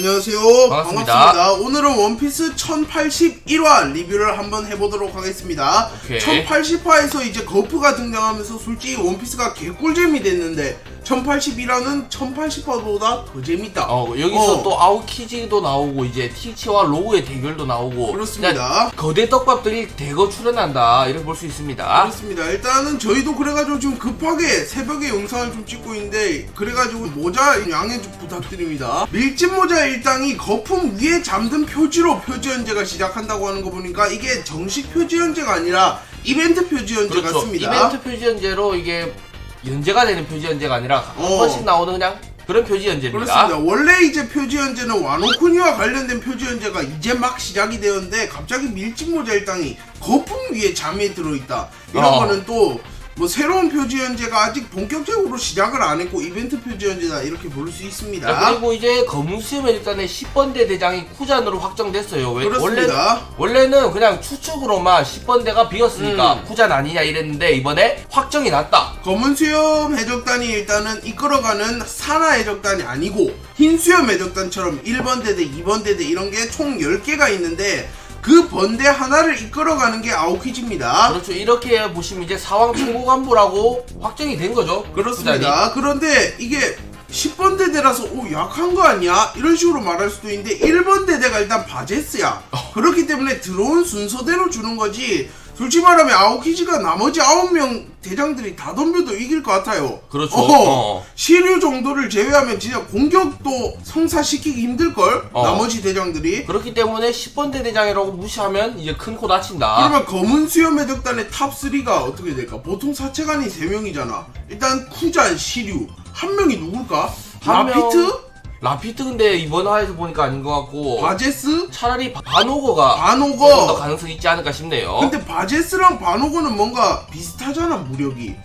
안녕하세요. 반갑습니다. 오늘은 원피스 1081화 리뷰를 한번 해보도록 하겠습니다. 1080화에서 이제 거프가 등장하면서 솔직히 원피스가 개꿀잼이 됐는데 1081화는 1080화보다 더 재밌다. 여기서 또 아오키지도 나오고 이제 티치와 로우의 대결도 나오고 그렇습니다. 거대 떡밥들이 대거 출연한다 이렇게 볼 수 있습니다. 그렇습니다. 일단은 저희도 그래가지고 지금 급하게 새벽에 영상을 좀 찍고 있는데 그래가지고 모자 양해 좀 부탁드립니다. 밀짚 모자 일당이 거품 위에 잠든 표지로 표지 연재가 시작한다고 하는 거 보니까 이게 정식 표지 연재가 아니라 이벤트 표지 연재 그렇죠. 같습니다. 이벤트 표지 연재로 이게 연재가 되는 표지 연재가 아니라 한 번씩 나오는 그냥 그런 표지 연재입니다. 그렇습니다. 원래 이제 표지 연재는 와노쿠니와 관련된 표지 연재가 이제 막 시작이 되었는데 갑자기 밀짚 모자 일당이 거품 위에 잠에 들어있다. 이런 거는 또 뭐 새로운 표지 연재가 아직 본격적으로 시작을 안 했고 이벤트 표지 연재다 이렇게 볼 수 있습니다. 그리고 이제 검은 수염의 일단에 10번대 대장이 쿠잔으로 확정됐어요. 그렇습니다. 원래는 그냥 추측으로만 10번대가 비었으니까 쿠잔 아니냐 이랬는데 이번에 확정이 났다. 검은 수염 해적단이 일단은 이끌어가는 산하 해적단이 아니고 흰 수염 해적단처럼 1번 대대, 2번 대대 이런 게 총 10개가 있는데 그 번대 하나를 이끌어가는 게 아오키지입니다. 그렇죠. 이렇게 보시면 이제 사왕 총고간부라고 확정이 된 거죠. 그렇습니다. 그런데 이게 10번 대대라서 약한 거 아니야? 이런 식으로 말할 수도 있는데 1번 대대가 일단 바제스야. 그렇기 때문에 들어온 순서대로 주는 거지. 솔직히 말하면 아오키지가 나머지 9명 대장들이 다 덤벼도 이길 것 같아요. 그렇죠. 시류 정도를 제외하면 진짜 공격도 성사시키기 힘들걸? 나머지 대장들이. 그렇기 때문에 10번대 대장이라고 무시하면 이제 큰 코 다친다. 그러면 검은 수염 해적단의 탑3가 어떻게 될까? 보통 사체관이 3명이잖아. 일단 쿠잔, 시류. 한 명이 누굴까? 라피트? 라피트 근데 이번 화에서 보니까 아닌 것 같고 바제스? 차라리 바노거가 바노거 조금 더 가능성이 있지 않을까 싶네요. 근데 바제스랑 바노거는 뭔가 비슷하잖아 무력이.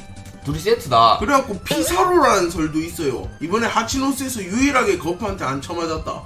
둘이 세트다. 그래갖고 피사로라는 설도 있어요. 이번에 하치노스에서 유일하게 거프한테 안 쳐맞았다.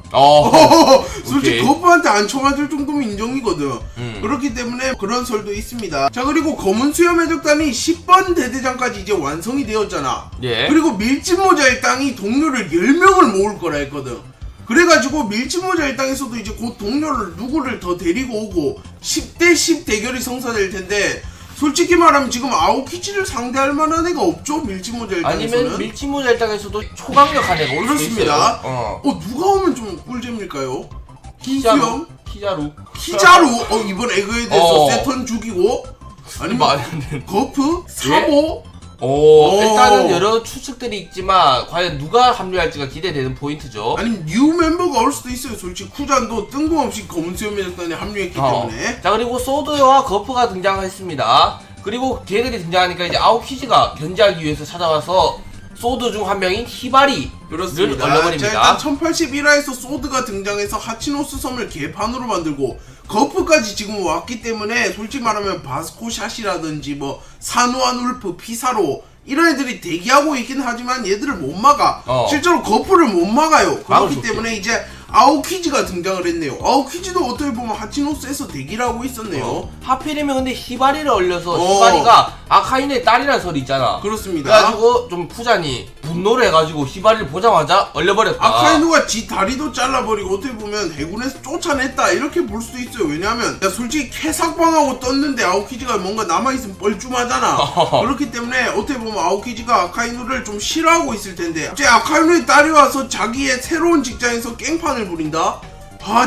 솔직히 거프한테 안 쳐맞을 정도면 인정이거든. 그렇기 때문에 그런 설도 있습니다. 자, 그리고 검은 수염 해적단이 10번 대대장까지 이제 완성이 되었잖아. 예. 그리고 밀짚 모자 일당이 동료를 10명을 모을 거라 했거든. 그래가지고 밀짚 모자 일당에서도 이제 곧 동료를 누구를 더 데리고 오고 10대 10 대결이 성사될 텐데 솔직히 말하면 지금 아오키지를 상대할 만한 애가 없죠. 밀짚 모자 일당에서는. 아니면 밀짚 모자 일당에서도 초강력한 애가 올 수 있어요. 누가 오면 좀 꿀잼일까요? 키자루. 키자루? 이번 에그에 대해서 세턴 죽이고 아니면 거프? 사보? 일단은 여러 추측들이 있지만 과연 누가 합류할지가 기대되는 포인트죠. 아니면 뉴 멤버가 올 수도 있어요. 솔직히 쿠잔도 뜬금없이 검은 수염 해적단에 합류했기 때문에. 자, 그리고 소드와 거프가 등장했습니다. 그리고 걔들이 등장하니까 이제 아오키지가 견제하기 위해서 찾아와서 소드 중 한 명인 히바리를 얼려버립니다. 자, 일단 1081화에서 소드가 등장해서 하치노스 섬을 개판으로 만들고 거프까지 지금 왔기 때문에 솔직히 말하면 바스코샷이라든지 뭐 사누안 울프, 피사로 이런 애들이 대기하고 있긴 하지만 얘들을 못 막아. 실제로 거프를 못 막아요. 그렇기 때문에 이제 아오키지가 등장을 했네요. 아오키지도 어떻게 보면 하치노스에서 대기를 하고 있었네요. 하필이면 근데 히바리를 얼려서 히바리가 아카인의 딸이라는 설이 있잖아. 그렇습니다. 그래가지고 좀 푸잔이 분노를 해가지고 히바리를 보자마자 얼려버렸다. 아카이누가 지 다리도 잘라버리고 어떻게 보면 해군에서 쫓아냈다 이렇게 볼 수도 있어요. 왜냐하면 솔직히 캐삭방하고 떴는데 아오키지가 뭔가 남아있으면 뻘쭘하잖아. 그렇기 때문에 어떻게 보면 아오키지가 아카이누를 좀 싫어하고 있을 텐데 이제 아카이누의 딸이 와서 자기의 새로운 직장에서 깽판을 부린다?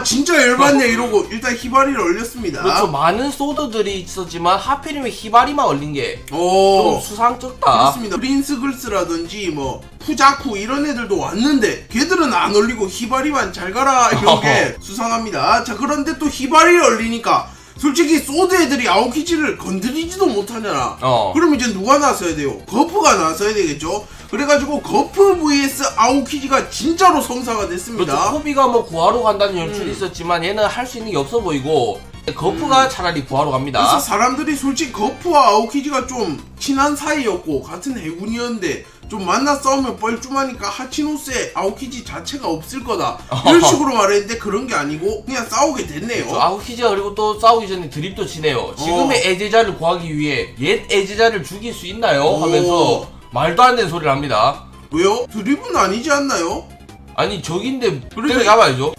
진짜 열받네 이러고 일단 히바리를 얼렸습니다. 그렇죠. 많은 소드들이 있었지만 하필이면 히바리만 얼린 게 좀 수상쩍다. 그렇습니다. 프린스 글스라든지 뭐 푸자쿠 이런 애들도 왔는데 걔들은 안 얼리고 히바리만 잘 가라 이런 게 수상합니다. 자, 그런데 또 히바리를 얼리니까 솔직히 소드 애들이 아오키지를 건드리지도 못하잖아. 그럼 이제 누가 나서야 돼요? 거프가 나서야 되겠죠? 그래가지고 거프 vs 아오키지가 진짜로 성사가 됐습니다. 그렇죠. 코비가 뭐 구하러 간다는 연출이 있었지만 얘는 할 수 있는 게 없어 보이고 거프가 차라리 구하러 갑니다. 그래서 사람들이 솔직히 거프와 아오키지가 좀 친한 사이였고 같은 해군이었는데 좀 만나 싸우면 뻘쭘하니까 하치노스에 아오키지 자체가 없을 거다 이런 식으로 말했는데 그런 게 아니고 그냥 싸우게 됐네요. 그렇죠. 아오키지가 그리고 또 싸우기 전에 드립도 치네요. 지금의 애제자를 구하기 위해 옛 애제자를 죽일 수 있나요? 하면서 말도 안 되는 소리를 합니다. 왜요? 드립은 아니지 않나요? 아니 적인데 그러니까 때려잡아야죠.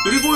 그리고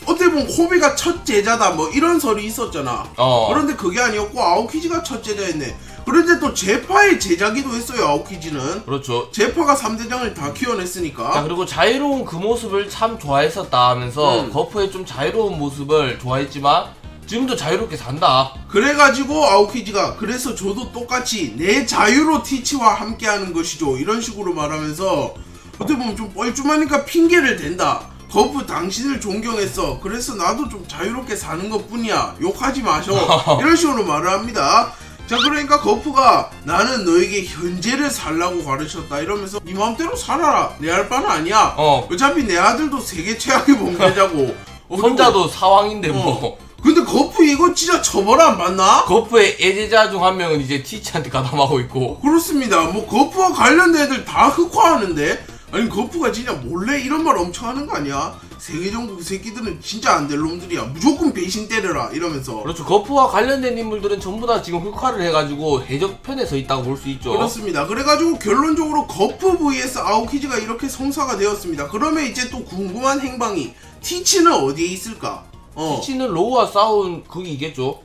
어떻게 보면 코비가 첫 제자다 뭐 이런 설이 있었잖아. 그런데 그게 아니었고 아오키지가 첫 제자였네. 그런데 또 제파의 제자기도 했어요. 아오키지는. 그렇죠. 제파가 3대장을 다 키워냈으니까. 자, 그리고 자유로운 그 모습을 참 좋아했었다 하면서 거프의 좀 자유로운 모습을 좋아했지만 지금도 자유롭게 산다. 그래가지고 아오키지가 그래서 저도 똑같이 내 자유로 티치와 함께하는 것이죠 이런 식으로 말하면서 어떻게 보면 좀 뻘쭘하니까 핑계를 댄다. 거프 당신을 존경했어. 그래서 나도 좀 자유롭게 사는 것 뿐이야. 욕하지 마셔. 이런 식으로 말을 합니다. 자, 그러니까 거프가 나는 너에게 현재를 살라고 가르쳤다 이러면서 네 마음대로 살아라. 내 할 바는 아니야. 어차피 내 아들도 세계 최악의 범죄자고 손자도 사왕인데 뭐. 근데 거프 이거 진짜 처벌 안 받나? 거프의 애제자 중 한 명은 이제 티치한테 가담하고 있고. 그렇습니다. 뭐 거프와 관련된 애들 다 흑화하는데 아니 거프가 진짜 몰래 이런 말 엄청 하는 거 아니야? 세계정부 그 새끼들은 진짜 안 될 놈들이야. 무조건 배신 때려라 이러면서. 그렇죠. 거프와 관련된 인물들은 전부 다 지금 흑화를 해가지고 해적편에 서 있다고 볼 수 있죠. 그렇습니다. 그래가지고 결론적으로 거프 vs 아오키지가 이렇게 성사가 되었습니다. 그러면 이제 또 궁금한 행방이 티치는 어디에 있을까? 티치는 로우와 싸운 거기겠죠.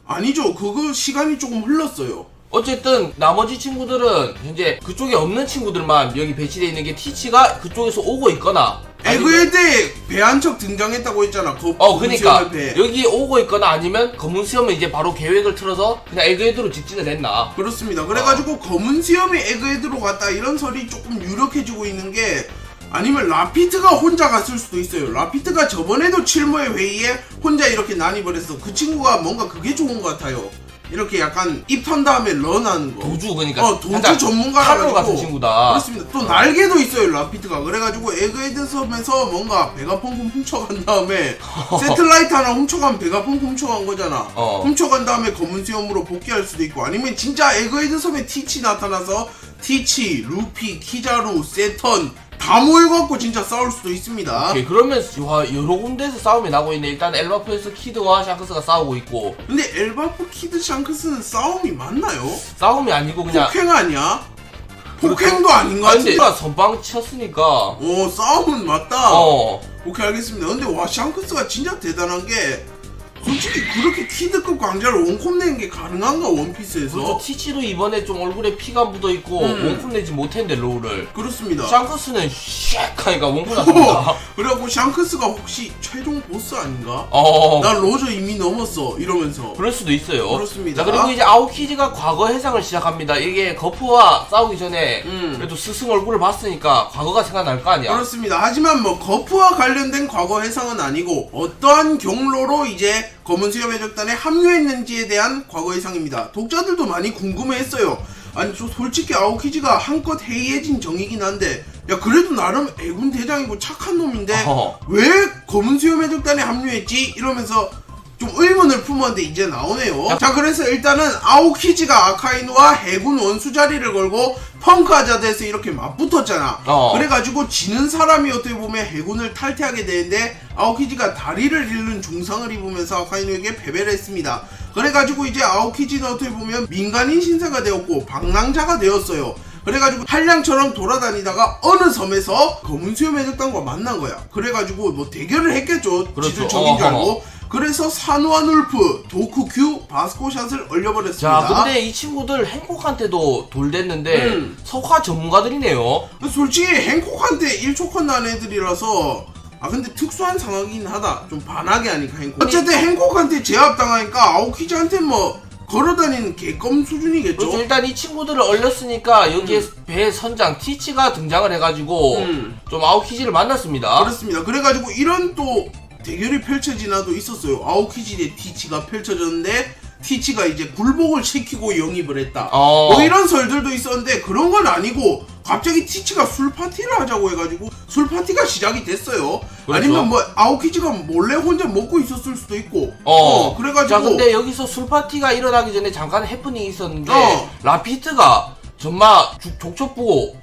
아니죠. 그거 시간이 조금 흘렀어요. 어쨌든 나머지 친구들은 현재 그쪽에 없는 친구들만 여기 배치되어 있는 게 티치가 그쪽에서 오고 있거나 에그헤드에 배 한 척 등장했다고 했잖아. 그러니까 여기 오고 있거나 아니면 검은 수염은 이제 바로 계획을 틀어서 그냥 에그헤드로 직진을 했나. 그렇습니다. 그래가지고 검은 수염이 에그헤드로 갔다 이런 설이 조금 유력해지고 있는 게 아니면 라피트가 혼자 갔을 수도 있어요. 라피트가 저번에도 칠모의 회의에 혼자 이렇게 난입을 했어. 그 친구가 뭔가 그게 좋은 것 같아요. 이렇게 약간 입 턴 다음에 런하는 거. 도주 그러니까 도주 전문가라고. 칼로 같은 친구다. 그렇습니다. 또 날개도 있어요 라피트가. 그래가지고 에그헤드 섬에서 뭔가 배가 펑펑 훔쳐간 다음에 세틀라이트 하나 훔쳐간 배가 펑펑 훔쳐간 거잖아. 훔쳐간 다음에 검은 수염으로 복귀할 수도 있고 아니면 진짜 에그헤드 섬에 티치 나타나서 티치, 루피, 키자루, 세턴 다 모여갖고 진짜 싸울 수도 있습니다. 오케이, 그러면 여러 군데에서 싸움이 나고 있네. 일단 엘바프에서 키드와 샹크스가 싸우고 있고. 근데 엘바프, 키드, 샹크스는 싸움이 맞나요? 싸움이 아니고 그냥 폭행 아니야? 폭행도 아닌 것 같은데. 근데 선빵 쳤으니까. 싸움은 맞다. 오케이 알겠습니다. 근데 와 샹크스가 진짜 대단한 게 솔직히 그렇게 키드급 강자를 원콤 내는 게 가능한가 원피스에서? 그렇죠. 티치도 이번에 좀 얼굴에 피가 묻어있고 원콤 내지 못했는데 로우를. 그렇습니다. 샹크스는 샥 하니까 원콤 났습니다. 그래갖고 샹크스가 혹시 최종 보스 아닌가? 나 로저 이미 넘었어 이러면서. 그럴 수도 있어요. 그렇습니다. 자, 그리고 이제 아오키지가 과거 해상을 시작합니다. 이게 거프와 싸우기 전에 그래도 스승 얼굴을 봤으니까 과거가 생각날 거 아니야. 그렇습니다. 하지만 뭐 거프와 관련된 과거 해상은 아니고 어떠한 경로로 이제 검은 수염 해적단에 합류했는지에 대한 과거 해상입니다. 독자들도 많이 궁금해했어요. 아니 저 솔직히 아오키지가 한껏 해이해진 정이긴 한데 야 그래도 나름 애군 대장이고 착한 놈인데 왜 검은 수염 해적단에 합류했지? 이러면서 좀 의문을 품었는데 이제 나오네요. 자 그래서 일단은 아오키지가 아카이누와 해군 원수 자리를 걸고 펑크 아자드에서 이렇게 맞붙었잖아. 그래가지고 지는 사람이 어떻게 보면 해군을 탈퇴하게 되는데 아오키지가 다리를 잃는 중상을 입으면서 아카이누에게 패배를 했습니다. 그래가지고 이제 아오키지는 어떻게 보면 민간인 신세가 되었고 방랑자가 되었어요. 그래가지고 한량처럼 돌아다니다가 어느 섬에서 검은 수염 해적단과 만난 거야. 그래가지고 뭐 대결을 했겠죠. 그렇죠. 지들 적인 줄 알고. 그래서 산호안 울프, 도쿠큐, 바스코샷을 얼려버렸습니다. 자, 근데 이 친구들 행콕한테도 돌댔는데 석화 전문가들이네요. 솔직히 행콕한테 1초 컷 난 애들이라서 근데 특수한 상황이긴 하다. 좀 반하게 하니까 행콕. 어쨌든 행콕한테 제압당하니까 아오키지한테 뭐 걸어다니는 개껌 수준이겠죠. 그렇죠. 일단 이 친구들을 얼렸으니까 여기에 배 선장 티치가 등장을 해가지고 좀 아오키지를 만났습니다. 그렇습니다. 그래가지고 이런 또 대결이 펼쳐지나도 있었어요. 아오키지 대 티치가 펼쳐졌는데 티치가 이제 굴복을 시키고 영입을 했다. 뭐 이런 설들도 있었는데 그런 건 아니고 갑자기 티치가 술 파티를 하자고 해가지고 술 파티가 시작이 됐어요. 그렇죠. 아니면 뭐 아오키지가 몰래 혼자 먹고 있었을 수도 있고. 그래가지고. 자, 근데 여기서 술 파티가 일어나기 전에 잠깐 해프닝이 있었는데 라피트가 정말 족촉보고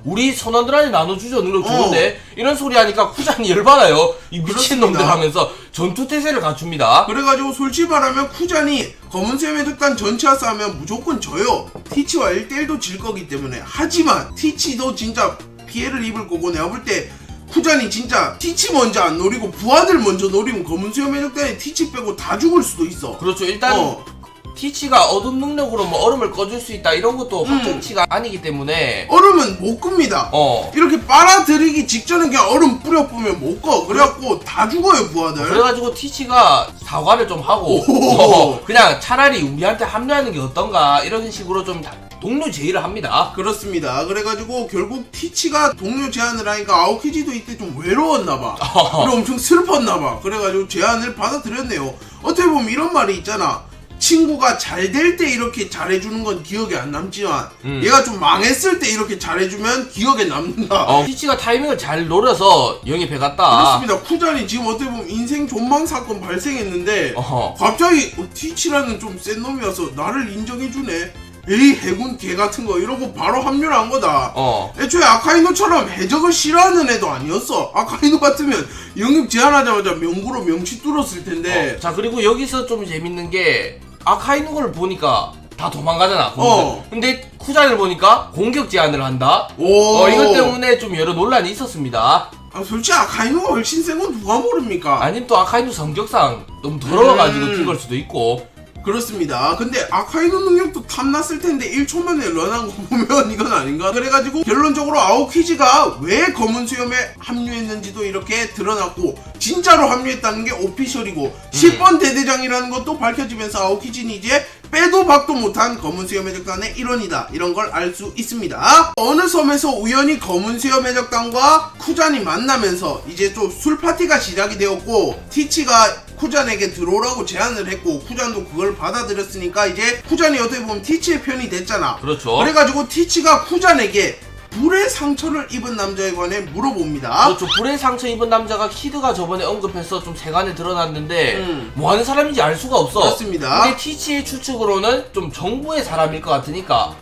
우리 선원들한테 나눠주죠. 능력 좋은데 이런 소리 하니까 쿠잔이 열받아요. 이 미친놈들 하면서 전투태세를 갖춥니다. 그래가지고 솔직히 말하면 쿠잔이 검은 수염 해적단 전체와 싸우면 무조건 져요. 티치와 1대1도 질 거기 때문에. 하지만 티치도 진짜 피해를 입을 거고, 내가 볼 때 쿠잔이 진짜 티치 먼저 안 노리고 부하들 먼저 노리면 검은 수염 해적단에 티치 빼고 다 죽을 수도 있어. 그렇죠. 일단 티치가 어둠 능력으로 뭐 얼음을 꺼줄 수 있다 이런 것도 확정치가 아니기 때문에 얼음은 못 끕니다. 이렇게 빨아들이기 직전에 그냥 얼음 뿌려 뿌면 못 꺼. 그래갖고 다 죽어요, 부하들. 그래가지고 티치가 사과를 좀 하고 그냥 차라리 우리한테 합류하는 게 어떤가 이런 식으로 좀 동료 제의를 합니다. 그렇습니다. 그래가지고 결국 티치가 동료 제안을 하니까 아오키지도 이때 좀 외로웠나봐. 그리고 엄청 슬펐나봐. 그래가지고 제안을 받아들였네요. 어떻게 보면 이런 말이 있잖아. 친구가 잘 될 때 이렇게 잘해주는 건 기억에 안 남지만 얘가 좀 망했을 때 이렇게 잘해주면 기억에 남는다. 티치가 타이밍을 잘 노려서 영입해갔다. 그렇습니다. 쿠잔이 지금 어떻게 보면 인생 존망 사건 발생했는데 갑자기 티치라는 좀 센 놈이어서 나를 인정해주네. 에이 해군 개 같은 거 이러고 바로 합류를 한 거다. 애초에 아카이노처럼 해적을 싫어하는 애도 아니었어. 아카이노 같으면 영입 제안하자마자 명구로 명치 뚫었을 텐데. 자, 그리고 여기서 좀 재밌는 게 아카이노를 보니까 다 도망가잖아. 근데 쿠잔을 보니까 공격 제안을 한다. 이것 때문에 좀 여러 논란이 있었습니다. 솔직히 아카이노가 훨씬 센 건 누가 모릅니까? 아니면 또 아카이노 성격상 너무 더러워가지고 그럴 수도 있고. 그렇습니다. 근데 아카이노 능력도 탐났을 텐데 1초 만에 런한 거 보면 이건 아닌가? 그래가지고 결론적으로 아오키지가 왜 검은 수염에 합류했는지도 이렇게 드러났고 진짜로 합류했다는 게 오피셜이고 10번 대대장이라는 것도 밝혀지면서 아오키지는 이제 빼도 박도 못한 검은 수염 해적단의 일원이다. 이런 걸 알 수 있습니다. 어느 섬에서 우연히 검은 수염 해적단과 쿠잔이 만나면서 이제 좀 술 파티가 시작이 되었고 티치가 쿠잔에게 들어오라고 제안을 했고 쿠잔도 그걸 받아들였으니까 이제 쿠잔이 어떻게 보면 티치의 편이 됐잖아. 그렇죠. 그래가지고 티치가 쿠잔에게 불의 상처를 입은 남자에 관해 물어봅니다. 그렇죠. 불의 상처 입은 남자가 키드가 저번에 언급해서 좀 세간에 드러났는데 뭐 하는 사람인지 알 수가 없어. 그렇습니다. 근데 티치의 추측으로는 좀 정부의 사람일 것 같으니까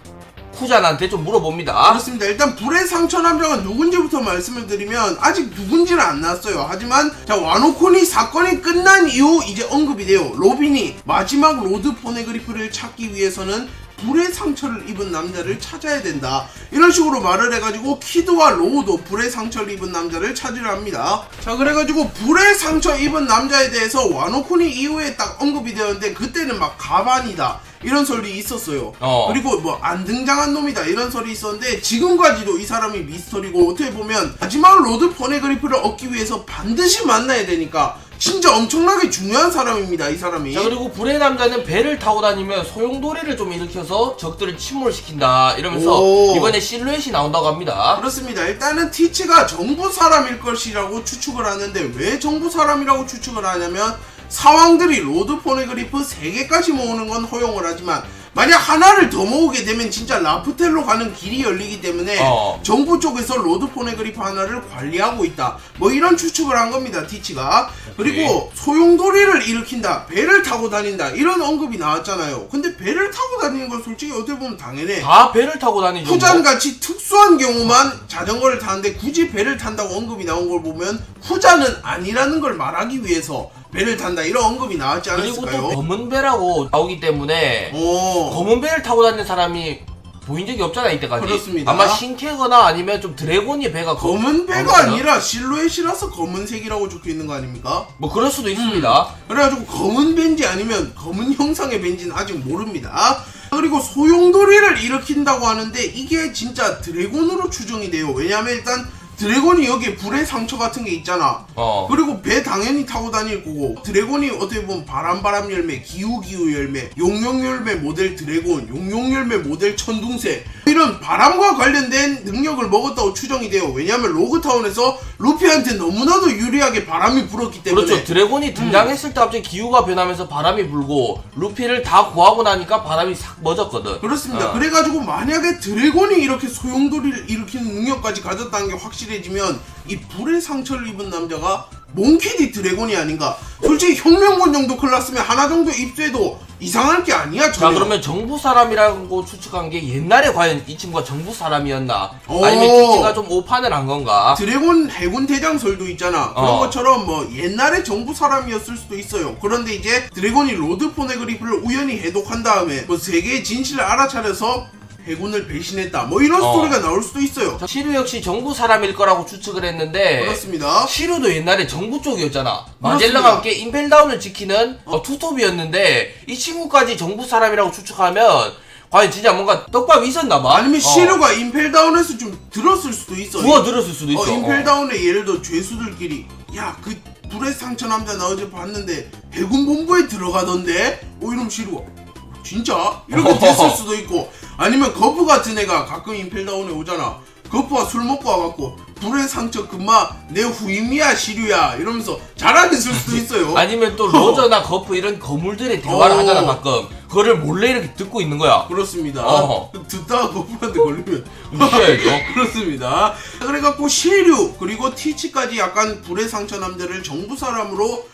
쿠잔한테 좀 물어봅니다. 그렇습니다. 일단 불의 상처 남자가 누군지부터 말씀을 드리면 아직 누군지는 안 나왔어요. 하지만 자 와노코니 사건이 끝난 이후 이제 언급이 돼요. 로빈이 마지막 로드 포네그리프를 찾기 위해서는 불의 상처를 입은 남자를 찾아야 된다. 이런 식으로 말을 해가지고 키드와 로우도 불의 상처를 입은 남자를 찾으려 합니다. 자 그래가지고 불의 상처 입은 남자에 대해서 와노코니 이후에 딱 언급이 되었는데 그때는 막 가반이다 이런 설이 있었어요. 그리고 뭐 안 등장한 놈이다 이런 설이 있었는데 지금까지도 이 사람이 미스터리고 어떻게 보면 마지막 로드 포네그리프를 얻기 위해서 반드시 만나야 되니까 진짜 엄청나게 중요한 사람입니다, 이 사람이. 자 그리고 불의 남자는 배를 타고 다니면 소용돌이를 좀 일으켜서 적들을 침몰시킨다 이러면서 이번에 실루엣이 나온다고 합니다. 그렇습니다. 일단은 티치가 정부 사람일 것이라고 추측을 하는데 왜 정부 사람이라고 추측을 하냐면 사왕들이 로드 포네그리프 3개까지 모으는 건 허용을 하지만 만약 하나를 더 모으게 되면 진짜 라프텔로 가는 길이 열리기 때문에 정부 쪽에서 로드 포네그리프 하나를 관리하고 있다. 뭐 이런 추측을 한 겁니다, 티치가. 그리고 소용돌이를 일으킨다, 배를 타고 다닌다 이런 언급이 나왔잖아요. 근데 배를 타고 다니는 건 솔직히 어떻게 보면 당연해. 다 배를 타고 다니죠. 쿠잔같이 특수한 경우만 자전거를 타는데 굳이 배를 탄다고 언급이 나온 걸 보면 쿠잔은 아니라는 걸 말하기 위해서 배를 탄다 이런 언급이 나왔지 않았을까요? 그리고 또 검은 배라고 나오기 때문에 검은 배를 타고 다니는 사람이 보인 적이 없잖아 이때까지. 그렇습니다. 아마 신캐거나 아니면 좀 드래곤이 배가 검은 배가 아니라 실루엣이라서 검은색이라고 적혀있는 거 아닙니까? 뭐 그럴 수도 있습니다. 그래가지고 검은 밴지 아니면 검은 형상의 밴지는 아직 모릅니다. 그리고 소용돌이를 일으킨다고 하는데 이게 진짜 드래곤으로 추정이 돼요. 왜냐하면 일단 드래곤이 여기에 불의 상처 같은 게 있잖아. 그리고 배 당연히 타고 다닐 거고 드래곤이 어떻게 보면 바람 열매, 기후 열매, 용용 열매 모델 드래곤, 용용 열매 모델 천둥새 이런 바람과 관련된 능력을 먹었다고 추정이 돼요. 왜냐하면 로그타운에서 루피한테 너무나도 유리하게 바람이 불었기 때문에. 그렇죠. 드래곤이 등장했을 때 갑자기 기후가 변하면서 바람이 불고 루피를 다 구하고 나니까 바람이 싹 멎었거든. 그렇습니다. 그래가지고 만약에 드래곤이 이렇게 소용돌이를 일으키는 능력까지 가졌다는 게 확실해지면 이 불의 상처를 입은 남자가 몽키디 드래곤이 아닌가. 솔직히 혁명군 정도 클났으면 하나 정도 입수해도 이상할 게 아니야. 전혀. 자 그러면 정부 사람이라고 추측한 게 옛날에 과연 이 친구가 정부 사람이었나 아니면 티치가 좀 오판을 한 건가. 드래곤 해군 대장설도 있잖아. 그런 것처럼 뭐 옛날에 정부 사람이었을 수도 있어요. 그런데 이제 드래곤이 로드 포네그리프를 우연히 해독한 다음에 뭐 세계의 진실을 알아차려서 해군을 배신했다 뭐 이런 스토리가 나올 수도 있어요. 시류 역시 정부 사람일 거라고 추측을 했는데 그렇습니다. 시류도 옛날에 정부 쪽이었잖아. 그렇습니다. 마젤란과 함께 임펠다운을 지키는 투톱이었는데 이 친구까지 정부 사람이라고 추측하면 과연 진짜 뭔가 떡밥이 있었나봐. 아니면 시류가 임펠다운에서 좀 들었을 수도 있어. 부어 들었을 수도 있어. 임펠다운에 예를 들어 죄수들끼리 야 그 불의 상처 남자 나 어제 봤는데 해군 본부에 들어가던데 이러면 시류가 진짜? 이렇게 됐을 수도 있고, 아니면 거프 같은 애가 가끔 임펠다운에 오잖아. 거프가 술 먹고 와갖고 불의 상처 금마 내 후임이야 시류야 이러면서 자랑했을 수도 있어요. 아니면 또 로저나 거프 이런 거물들의 대화를 하잖아 가끔. 그거를 몰래 이렇게 듣고 있는 거야. 그렇습니다. 어. 듣다가 거프한테 걸리면 무시해야죠. 그렇습니다. 그래갖고 시류 그리고 티치까지 약간 불의 상처 남자를 정부 사람으로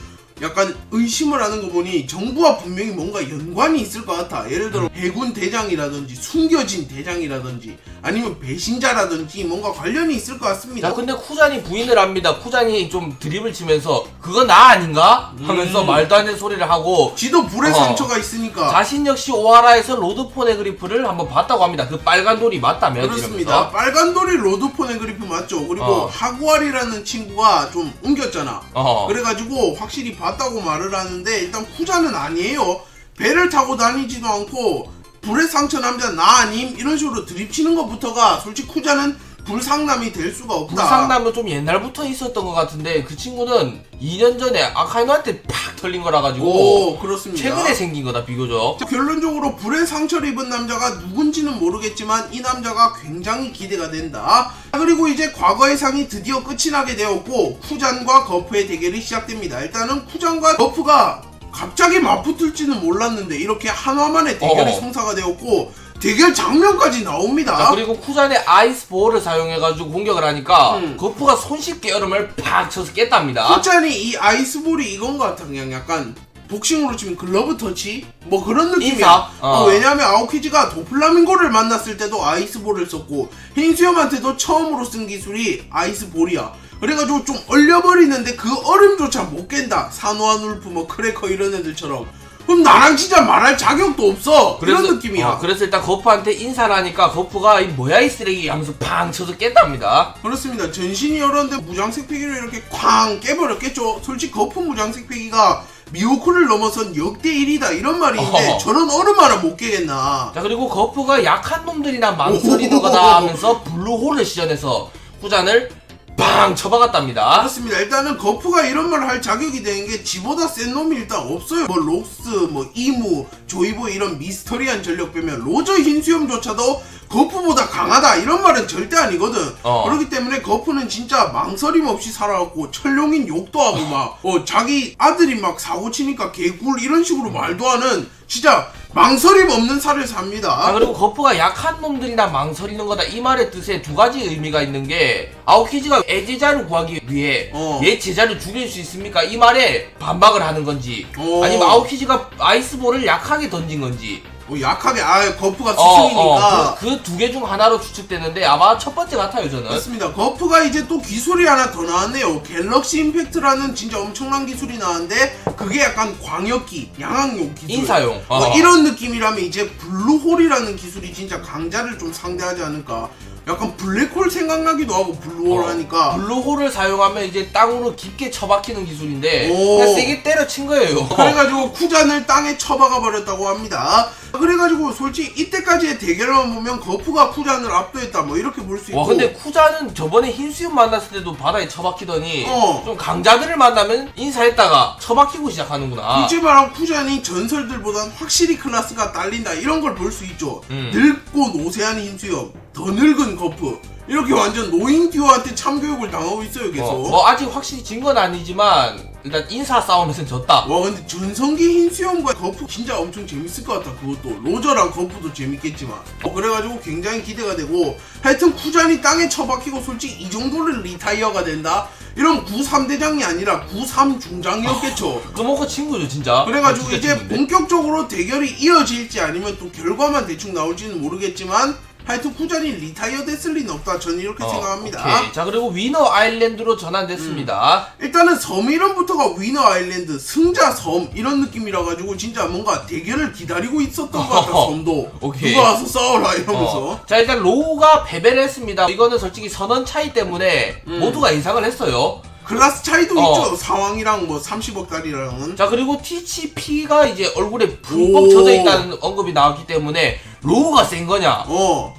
약간 의심을 하는 거 보니 정부와 분명히 뭔가 연관이 있을 것 같아. 예를 들어 해군 대장이라든지 숨겨진 대장이라든지 아니면 배신자라든지 뭔가 관련이 있을 것 같습니다. 자, 근데 쿠잔이 부인을 합니다. 쿠잔이 좀 드립을 치면서 그건 나 아닌가? 하면서 말도 안 되는 소리를 하고 지도 불의 상처가 있으니까. 자신 역시 오하라에서 로드 포네그리프를 한번 봤다고 합니다. 그 빨간 돌이 맞다면. 그렇습니다. 이러면서. 빨간 돌이 로드 포네그리프 맞죠. 그리고 하구알이라는 친구가 좀 옮겼잖아. 그래가지고 확실히 봤다고 말을 하는데 일단 쿠자는 아니에요. 배를 타고 다니지도 않고 불의 상처 남자 나 아님 이런 식으로 드립치는 것부터가 솔직히 쿠자는 불상남이 될 수가 없다. 불상남은 좀 옛날부터 있었던 것 같은데 그 친구는 2년 전에 아카이노한테 팍 털린 거라 가지고 오, 그렇습니다. 최근에 생긴 거다 비교적. 결론적으로 불의 상처를 입은 남자가 누군지는 모르겠지만 이 남자가 굉장히 기대가 된다. 그리고 이제 과거의 상이 드디어 끝이 나게 되었고 쿠잔과 거프의 대결이 시작됩니다. 일단은 쿠잔과 거프가 갑자기 맞붙을지는 몰랐는데 이렇게 한화만의 대결이 성사가 되었고 대결 장면까지 나옵니다. 자, 그리고 쿠잔의 아이스볼을 사용해가지고 공격을 하니까 거프가 손쉽게 얼음을 팍 쳐서 깼답니다. 쿠잔이 이 아이스볼이 이건 것 같아. 그냥 약간 복싱으로 치면 글러브 터치? 뭐 그런 느낌이야. 왜냐하면 아오키지가 도플라밍고를 만났을 때도 아이스볼을 썼고 흰수염한테도 처음으로 쓴 기술이 아이스볼이야. 그래가지고 좀 얼려버리는데 그 얼음조차 못 깬다. 산호한 울프 뭐 크래커 이런 애들처럼. 그럼 나랑 진짜 말할 자격도 없어. 그런 느낌이야. 그래서 일단 거프한테 인사를 하니까 거프가 이 뭐야 이 쓰레기 하면서 팡 쳐서 깼답니다. 그렇습니다. 전신이 여러운데 무장색 패기를 이렇게 쾅 깨버렸겠죠. 솔직히 거프 무장색 패기가 미호쿠를 넘어선 역대 1위다 이런 말인데 저런 얼음 하나 못 깨겠나. 자, 그리고 거프가 약한 놈들이나 망설이는 거다 하면서 블루홀을 시전해서 쿠잔을 팡 쳐박았답니다. 그렇습니다. 일단은 거프가 이런 말을 할 자격이 되는 게 지보다 센 놈이 일단 없어요. 뭐 록스, 뭐 이무, 조이보이 이런 미스터리한 전력 빼면 로저 흰수염조차도 거프보다 강하다 이런 말은 절대 아니거든. 그렇기 때문에 거프는 진짜 망설임 없이 살아왔고 철룡인 욕도 하고 막 자기 아들이 막 사고 치니까 개꿀 이런 식으로 말도 하는 진짜 망설임 없는 살을 삽니다. 아, 그리고 거프가 약한 놈들이나 망설이는 거다 이 말의 뜻에 두 가지 의미가 있는 게 아오키지가 애제자를 구하기 위해 얘 제자를 죽일 수 있습니까? 이 말에 반박을 하는 건지 아니면 아오키지가 아이스볼을 약하게 던진 건지 약하게 거프가 스승이니까 그 두 개 중 하나로 추측되는데 아마 첫 번째 같아요 저는. 맞습니다. 거프가 이제 또 기술이 하나 더 나왔네요. 갤럭시 임팩트라는 진짜 엄청난 기술이 나왔는데 그게 약간 광역기 양악용 기술 인사용 이런 느낌이라면 이제 블루홀이라는 기술이 진짜 강자를 좀 상대하지 않을까. 약간 블랙홀 생각나기도 하고 블루홀 하니까 블루홀을 사용하면 이제 땅으로 깊게 쳐박히는 기술인데 그냥 세게 때려친 거예요. 그래가지고 쿠잔을 땅에 쳐박아 버렸다고 합니다. 그래가지고 솔직히 이때까지의 대결만 보면 거프가 쿠잔을 압도했다 뭐 이렇게 볼 수 있고. 와, 근데 쿠잔은 저번에 흰수염 만났을 때도 바다에 처박히더니 좀 강자들을 만나면 인사했다가 처박히고 시작하는구나. 굳이 말하면 쿠잔이 전설들보단 확실히 클래스가 딸린다 이런 걸 볼 수 있죠. 늙고 노쇠한 흰수염, 더 늙은 거프 이렇게 완전 노인 듀오한테 참교육을 당하고 있어요 계속. 아직 확실히 진 건 아니지만 일단 인사 싸움에서는 졌다. 와, 근데 전성기 흰수염과 거프 진짜 엄청 재밌을 것 같다. 그것도 로저랑 거프도 재밌겠지만 그래가지고 굉장히 기대가 되고 하여튼 쿠잔이 땅에 처박히고 솔직히 이 정도를 리타이어가 된다? 이런 93대장이 아니라 93중장이었겠죠. 그먹고 친구죠 진짜. 그래가지고 이제 본격적으로 대결이 이어질지 아니면 또 결과만 대충 나올지는 모르겠지만 하여튼 후자니 리타이어 됐을 리는 없다. 저는 이렇게 생각합니다. 오케이. 자, 그리고 위너 아일랜드로 전환됐습니다. 일단은 섬 이름부터가 위너 아일랜드, 승자 섬 이런 느낌이라 가지고 진짜 뭔가 대결을 기다리고 있었던 것 같다. 섬도 오케이. 누가 와서 싸워라 이러면서. 자, 일단 로우가 패배를 했습니다. 이거는 솔직히 선언 차이 때문에 모두가 예상을 했어요. 클래스 차이도 있죠. 상황이랑 뭐 30억 달이랑은. 자, 그리고 TCP가 이제 얼굴에 붕뻑 젖어 있다는 언급이 나왔기 때문에 로우가 센 거냐,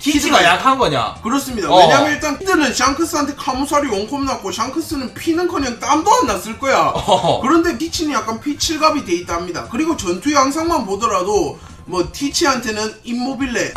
키즈가 약한 거냐. 그렇습니다. 왜냐면 일단 키드는 샹크스한테 카무사리 원콤 났고 샹크스는 피는커녕 땀도 안 났을 거야. 그런데 티치는 약간 피칠갑이 돼 있답니다. 그리고 전투 양상만 보더라도 뭐 티치한테는 임모빌레,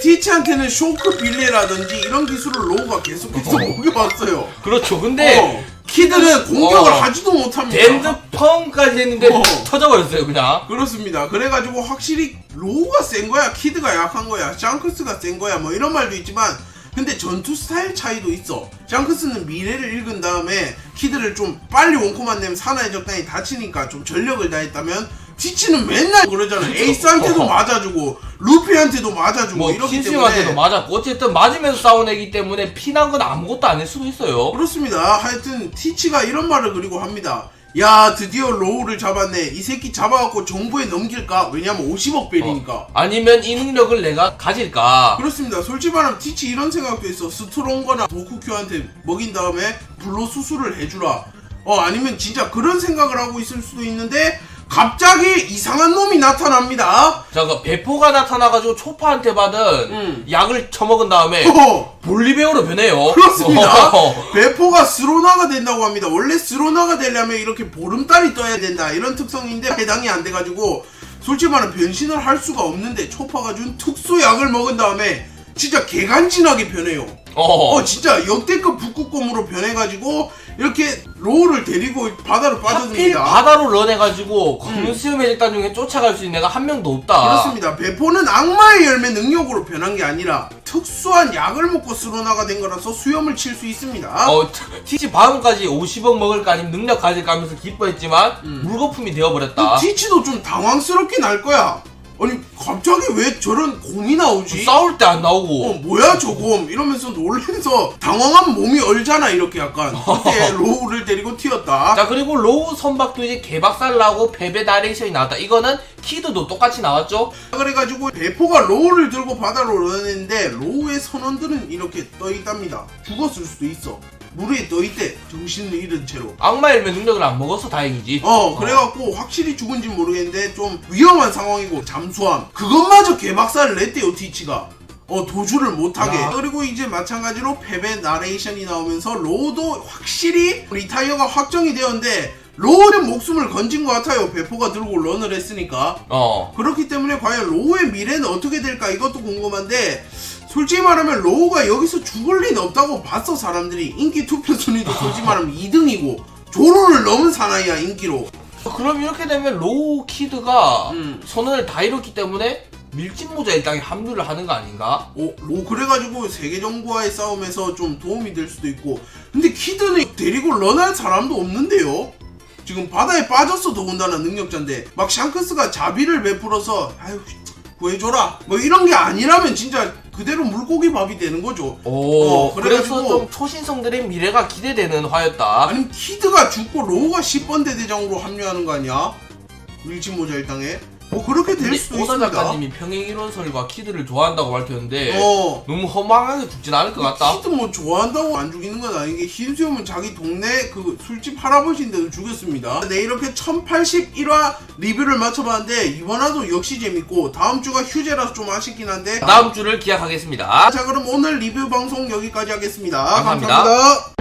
티치한테는 쇼크 빌레라든지 이런 기술을 로우가 계속해서 먹여왔어요. 그렇죠. 근데 키드는 공격을 하지도 못합니다. 댄드펑까지 했는데 터져버렸어요 그냥. 그렇습니다. 그래가지고 확실히 로우가 센 거야, 키드가 약한 거야, 샹크스가 센 거야, 뭐 이런 말도 있지만, 근데 전투 스타일 차이도 있어. 샹크스는 미래를 읽은 다음에 키드를 좀 빨리 원콤만 내면 사나이 적당히 다치니까 좀 전력을 다했다면, 티치는 맨날 그러잖아. 에이스한테도 맞아주고 루피한테도 맞아주고 뭐 이렇기 킨스한테도 때문에. 맞았고 어쨌든 맞으면서 싸운 애기 때문에 피난 건 아무것도 아닐 수도 있어요. 그렇습니다. 하여튼 티치가 이런 말을 그리고 합니다. 야, 드디어 로우를 잡았네. 이 새끼 잡아갖고 정부에 넘길까? 왜냐면 50억 벨이니까. 아니면 이 능력을 내가 가질까? 그렇습니다. 솔직히 말하면 티치 이런 생각도 있어. 스트롱거나 도쿠큐한테 먹인 다음에 불로 수술을 해주라. 아니면 진짜 그런 생각을 하고 있을 수도 있는데 갑자기 이상한 놈이 나타납니다. 자, 그 배포가 나타나가지고 초파한테 받은 약을 처먹은 다음에 볼리베어로 변해요. 그렇습니다. 배포가 스로나가 된다고 합니다. 원래 스로나가 되려면 이렇게 보름달이 떠야 된다 이런 특성인데 해당이 안 돼가지고 솔직히 말하면 변신을 할 수가 없는데 초파가 준 특수약을 먹은 다음에 진짜 개간지나게 변해요. 진짜 역대급 북극곰으로 변해가지고 이렇게 로우를 데리고 바다로 하필 빠져듭니다. 바다로 런해가지고 검수의 매직단 중에 쫓아갈 수 있는 애가 한 명도 없다. 그렇습니다. 배포는 악마의 열매 능력으로 변한 게 아니라 특수한 약을 먹고 스로나가 된 거라서 수염을 칠 수 있습니다. 티치 방금까지 50억 먹을까 아니면 능력 가질까 하면서 기뻐했지만 물거품이 되어버렸다. 티치도 좀 당황스럽긴 할 거야. 아니 갑자기 왜 저런 곰이 나오지? 싸울 때 안 나오고 뭐야 저 곰 이러면서 놀래서 당황한 몸이 얼잖아 이렇게 약간. 그때 로우를 데리고 튀었다. 자, 그리고 로우 선박도 이제 개박살 나고 패배 나레이션이 나왔다. 이거는 키드도 똑같이 나왔죠? 그래가지고 배포가 로우를 들고 바다로 런했는데 로우의 선원들은 이렇게 떠있답니다. 죽었을 수도 있어. 물에 떠있대. 정신을 잃은 채로. 악마의 열매 능력을 안 먹어서 다행이지. 그래갖고 확실히 죽은지 모르겠는데 좀 위험한 상황이고 잠수함 그것마저 개박살을 냈대요 티치가. 도주를 못하게. 그리고 이제 마찬가지로 패배 나레이션이 나오면서 로우도 확실히 리타이어가 확정이 되었는데 로우는 목숨을 건진 것 같아요. 배포가 들고 런을 했으니까. 그렇기 때문에 과연 로우의 미래는 어떻게 될까 이것도 궁금한데 솔직히 말하면 로우가 여기서 죽을 리는 없다고 봤어. 사람들이 인기 투표 순위도 솔직히 말하면 2등이고 조로를 넘은 사나이야 인기로. 그럼 이렇게 되면 로우 키드가 선언을 다 이뤘기 때문에 밀짚모자 일당에 합류를 하는 거 아닌가? 그래가지고 세계 정부와의 싸움에서 좀 도움이 될 수도 있고. 근데 키드는 데리고 런할 사람도 없는데요. 지금 바다에 빠졌어. 더군다나 능력자인데 막 샹크스가 자비를 베풀어서 아유 구해줘라 뭐 이런 게 아니라면 진짜 그대로 물고기 밥이 되는 거죠. 그래서 좀 초신성들의 미래가 기대되는 화였다. 아니면 키드가 죽고 로우가 10번 대대장으로 합류하는 거 아니야? 밀짚모자 일당에. 그렇게 될 수도 오다 있습니다. 작가님이 평행이론설과 키드를 좋아한다고 밝혔는데 너무 허망하게 죽진 않을 것 같다. 키드 뭐 좋아한다고 안 죽이는 건 아닌 게 흰수염은 자기 동네 그 술집 할아버지인데도 죽였습니다. 네, 이렇게 1081화 리뷰를 마쳐봤는데 이번화도 역시 재밌고 다음 주가 휴재라서 좀 아쉽긴 한데 다음 주를 기약하겠습니다. 자, 그럼 오늘 리뷰 방송 여기까지 하겠습니다. 감사합니다. 감사합니다.